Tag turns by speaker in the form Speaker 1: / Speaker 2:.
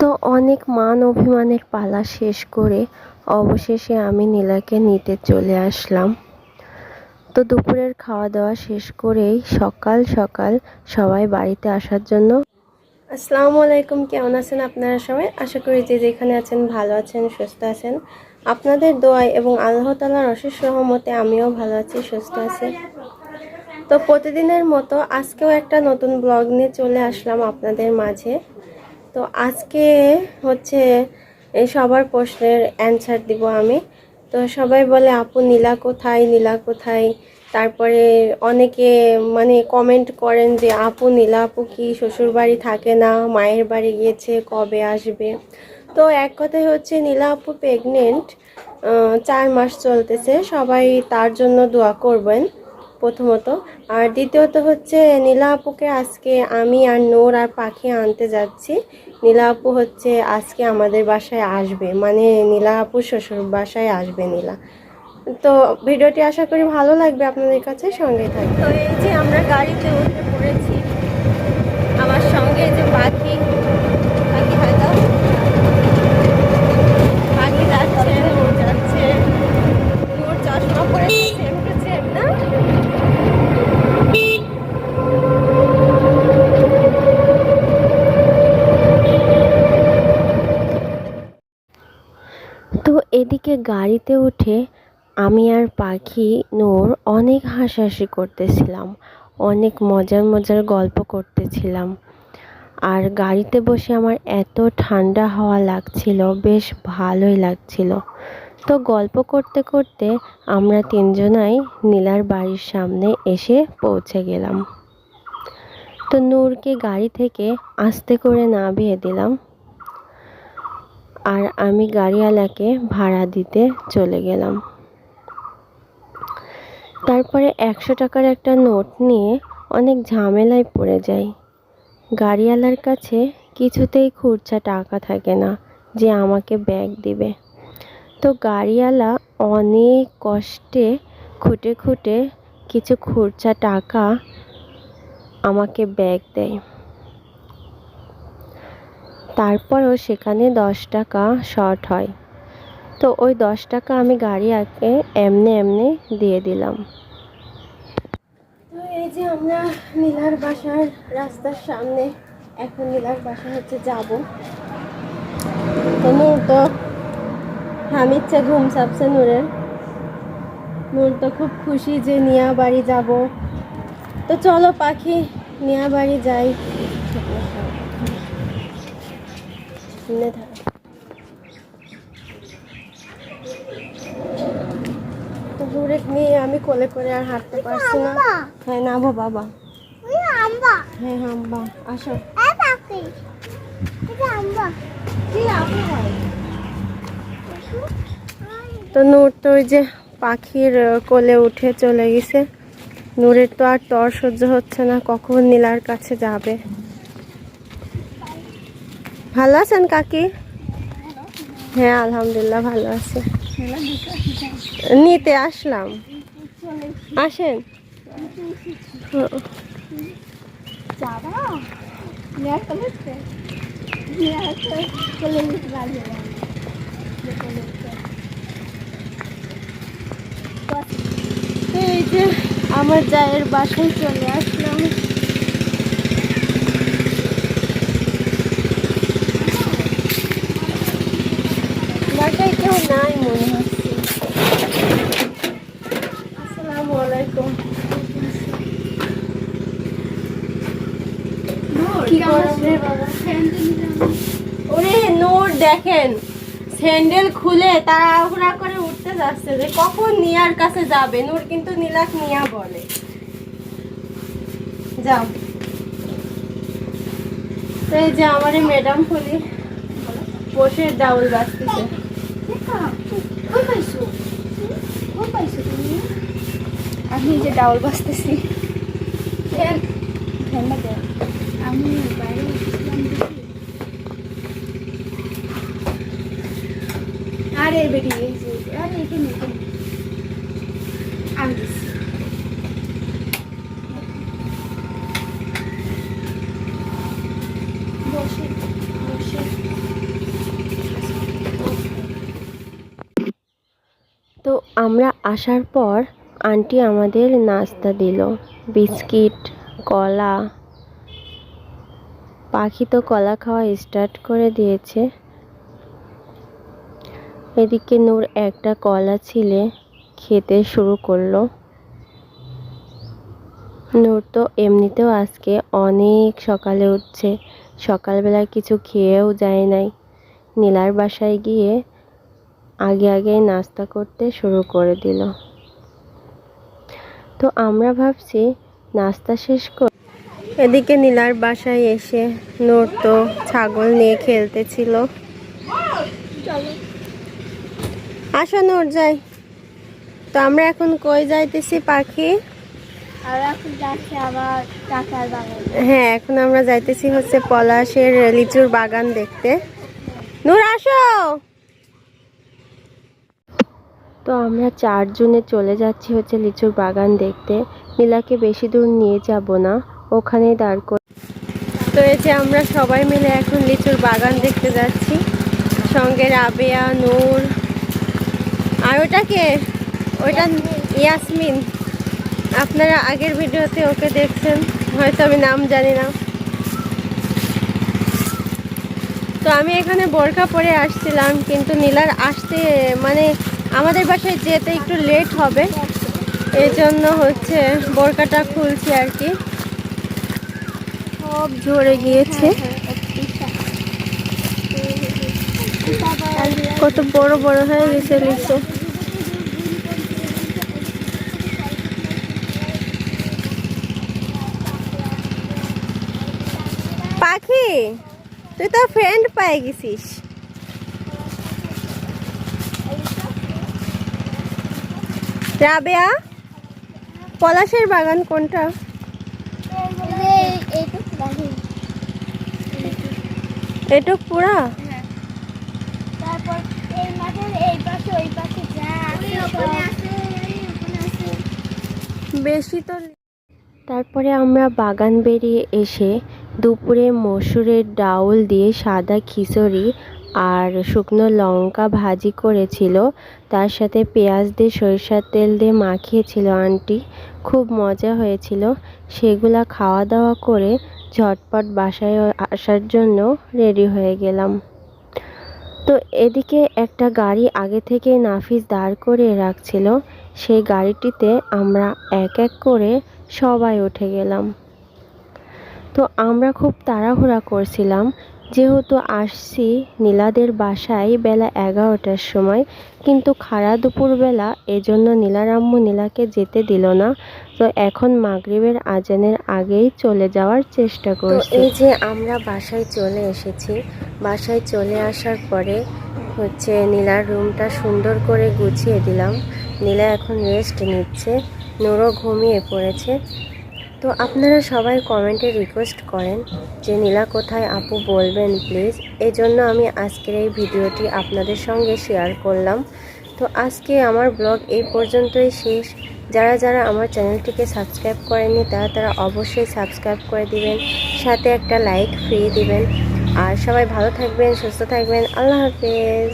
Speaker 1: তো অনেক মান অভিমানের পালা শেষ করে অবশেষে আমি নীলাকে নিতে চলে আসলাম। তো দুপুরের খাওয়া দাওয়া শেষ করেই সকাল সকাল সবাই বাড়িতে আসার জন্য। আসসালামু আলাইকুম, কেমন আছেন আপনারা সবাই? আশা করি যে যেখানে আছেন ভালো আছেন, সুস্থ আছেন। আপনাদের দোয়ায় এবং আল্লাহ তাআলার অশেষ রহমতে আমিও ভালো আছি, সুস্থ আছি। তো প্রতিদিনের মতো আজকেও একটা নতুন ব্লগ নিয়ে চলে আসলাম আপনাদের মাঝে। তো আজকে হচ্ছে সবার প্রশ্নের অ্যান্সার দিব আমি। তো সবাই বলে আপু নীলা কোথায়, নীলা কোথায়। তারপরে অনেকে মানে কমেন্ট করেন যে আপু নীলা আপু কি শ্বশুর বাড়ি থাকে না, মায়ের বাড়ি গিয়েছে, কবে আসবে। তো এক কথায় হচ্ছে নীলা আপু প্রেগনেন্ট, 4 মাস চলতেছে। সবাই তার জন্য দোয়া করবেন প্রথমত। আর দ্বিতীয়ত হচ্ছে নীলা আপুকে আজকে আমি আর নূর আর পাখি আনতে যাচ্ছি। নীলা আপু হচ্ছে আজকে আমাদের বাসায় আসবে, মানে নীলা আপু শ্বশুর বাসায় আসবে নীলা। তো ভিডিওটি আশা করি ভালো লাগবে আপনাদের কাছে, সঙ্গে থাকবে। তো এই যে আমরা গাড়িতে উঠে পড়েছি, আমার সঙ্গে যে পাখি পাখি হয়তো পাখি যাচ্ছে, নূর যাচ্ছে। নূর চশমা পরেছে, সেম টু সেম না? তো এদিকে গাড়িতে উঠে আমি আর পাখি নূর অনেক হাসাহাসি করতেছিলাম, অনেক মজার মজার গল্প করতেছিলাম। আর গাড়িতে বসে আমার এত ঠান্ডা হাওয়া লাগছিল, বেশ ভালোই লাগছিল। তো গল্প করতে করতে আমরা তিনজনাই নীলার বাড়ির সামনে এসে পৌঁছে গেলাম। তো নূরকে গাড়ি থেকে আস্তে করে নামিয়ে দিলাম, আর আমি গাড়িওয়ালাকে ভাড়া দিতে চলে গেলাম। তারপরে 100 টাকার একটা নোট নিয়ে অনেক ঝামেলায় পড়ে যাই। গাড়িওয়ালার কাছে কিছুতেই খুচরা টাকা থাকে না যে আমাকে ব্যাগ দিবে। তো গাড়িওয়ালা অনেক কষ্টে খুঁটে খুঁটে কিছু খুচরা টাকা আমাকে ব্যাগ দেয়। তারপরও সেখানে 10 টাকা শর্ট হয়। তো ওই 10 টাকা আমি গাড়িওয়ালাকে এমনি এমনি দিয়ে দিলাম। তো এই যে আমরা নীলার বাসার রাস্তার সামনে, এখন নীলার বাসা হচ্ছে যাব। তো নূর তো হামিচ্ছে, ঘুম চাপছে নূরের। নূর তো খুব খুশি যে নিয়া বাড়ি যাব। তো চলো পাখি নিয়া বাড়ি যাই। তো নূরে নিয়ে আমি কোলে করে আর হাঁটতে পারছি না। হ্যাঁ নামো বাবা। হ্যাঁ হাম্বা, আসো। তো নূর তো ওই যে পাখির কোলে উঠে চলে গেছে। নূরের তো আর তর সহ্য হচ্ছে না, কখন নীলার কাছে যাবে। ভালো আছেন কাকি? হ্যাঁ আলহামদুলিল্লাহ ভালো আছে। নিতে আসলাম, আসেন। এই যে আমার জায়ের বাসায় চলে আসলাম। বাসায় কেউ নাই মনে হচ্ছে। আসসালামু আলাইকুম। ওরে নূর দেখেন, স্যান্ডেল খুলে তাড়াহুড়া করে উঠতে যাচ্ছে যে কখন নিয়ার কাছে যাবে। নূর কিন্তু নীলাক নিয়া বলে। যাও। তো এই যে আমার ম্যাডাম ফুলি বসে ডাউল বাজতেছে।
Speaker 2: আমি যে ডাউল বাজতেছি, আমি বাইরে আরে বেটি আরে এখানে আমি দিচ্ছি। বসে বসে
Speaker 1: আমরা আসার পর আন্টি আমাদের নাস্তা দিল, বিস্কিট, কলা। পাখি তো কলা খাওয়া স্টার্ট করে দিয়েছে। এদিকে নূর একটা কলা ছিলে খেতে শুরু করলো। নূর তো এমনিতেও আজকে অনেক সকালে উঠছে, সকালবেলা কিছু খেয়েও যায় নাই। নীলার বাসায় গিয়ে আগে আগে নাস্তা করতে শুরু করে দিল। তো আমরা ভাবছি নাস্তা শেষ করে এদিকে নীলার বাসায় এসে নূর তো ছাগল নিয়ে খেলতেছিল। আসো নূর যাই। তো আমরা এখন কই যাইতেছি পাখি?
Speaker 2: আর এখন যাচ্ছে আবার কাকার বাগান।
Speaker 1: হ্যাঁ, এখন আমরা যাইতেছি হচ্ছে পলাশের লিচুর বাগান দেখতে। নূর আসো। তো আমরা 4 জনে চলে যাচ্ছি হচ্ছে লিচুর বাগান দেখতে। নীলাকে বেশি দূর নিয়ে যাব না, ওখানেই দাঁড় করে। তো এই যে আমরা সবাই মিলে এখন লিচুর বাগান দেখতে যাচ্ছি, সঙ্গে রাবেয়া, নূর আর ওটাকে ওইটা ইয়াসমিন। আপনারা আগের ভিডিওতে ওকে দেখছেন, হয়তো আমি নাম জানি না। তো আমি এখানে বোরকা পরে আসছিলাম, কিন্তু নীলার আসতে মানে আমাদের বাসায় যেতে একটু লেট হবে, এই জন্য হচ্ছে বোরকাটা খুলছি আর কি। সব ঝরে গিয়েছে। কত বড় বড় হয়ে গেছে লিচু। পাখি, তুই তো ফ্রেন্ড পেয়ে গেছিস। রাবেয়া, পলাশের বাগান কোনটা? এটুক পুরা?
Speaker 2: তারপর এই মাঠের এই পাশে ওই পাশে যা আছে
Speaker 1: বেশি তো। তারপরে আমরা বাগান বেরিয়ে এসে দুপুরে মসুরের ডাউল দিয়ে সাদা খিচুড়ি আর শুকনো লঙ্কা ভাজি করেছিল, তার সাথে পেঁয়াজ দিয়ে সরিষার তেল দিয়ে মাখিয়েছিল আন্টি। খুব মজা হয়েছিল। সেগুলা খাওয়া দাওয়া করে ঝটপট বাসায় আসার জন্য রেডি হয়ে গেলাম। তো এদিকে একটা গাড়ি আগে থেকে নাফিস দাঁড় করিয়ে রাখছিল, সেই গাড়িটিতে আমরা এক এক করে সবাই উঠে গেলাম। তো আমরা খুব তাড়াহুড়া করছিলাম, যেহেতু আসছি নীলাদের বাসায় বেলা 11টার সময়, কিন্তু খাড়া দুপুরবেলা, এজন্য নীলার আম্মু নীলাকে যেতে দিল না। তো এখন মাগরিবের আজানের আগেই চলে যাওয়ার চেষ্টা করছি। তো এই যে আমরা বাসায় চলে এসেছি। বাসায় চলে আসার পরে হচ্ছে নীলার রুমটা সুন্দর করে গুছিয়ে দিলাম। নীলা এখন রেস্ট নিচ্ছে, নূরও ঘুমিয়ে পড়েছে। তো আপনারা সবাই কমেন্টে রিকোয়েস্ট করেন যে নীলা কোথায় আপু, বলবেন প্লিজ। এই জন্য আমি আজকের এই ভিডিওটি আপনাদের সঙ্গে শেয়ার করলাম। তো আজকে আমার ব্লগ এই পর্যন্তই শেষ। যারা যারা আমার চ্যানেলটিকে সাবস্ক্রাইব করেননি তারা অবশ্যই সাবস্ক্রাইব করে দিবেন, সাথে একটা লাইক ফ্রি দিবেন। আর সবাই ভালো থাকবেন, সুস্থ থাকবেন। আল্লাহ হাফেজ।